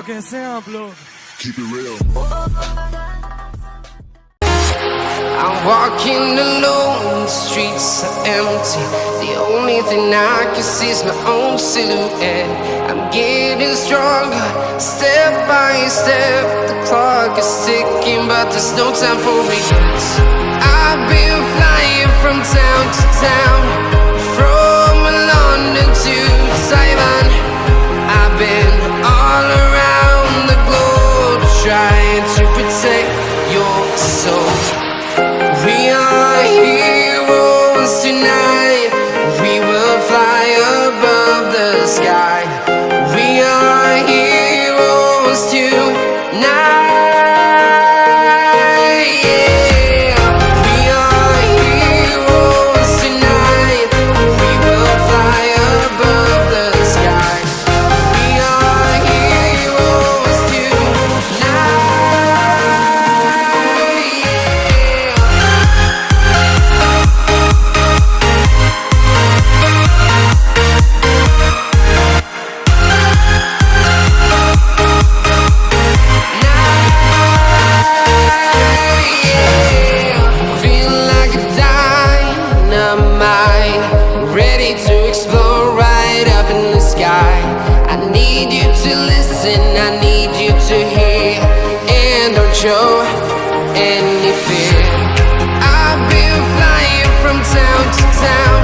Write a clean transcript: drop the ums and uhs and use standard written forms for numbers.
कैसे हैं आप लोग? Keep it real. I'm walking alone, the streets are empty. The only thing I can see is my own silhouette. I'm getting stronger, step by step. The clock is ticking, but there's no time for regrets. I've been flying from town to town, from London to Taiwan. I've been all around the globe, trying to protect your soul. We are heroes tonight. We will fly above the sky. We are heroes tonight. Yeah. We are heroes tonight. We will fly above the sky. We are heroes tonight. Feeling like a dynamite, ready to explode right up in the sky. I need you to listen, I need you to hear, and don't show any fear. I've been flying from town to town,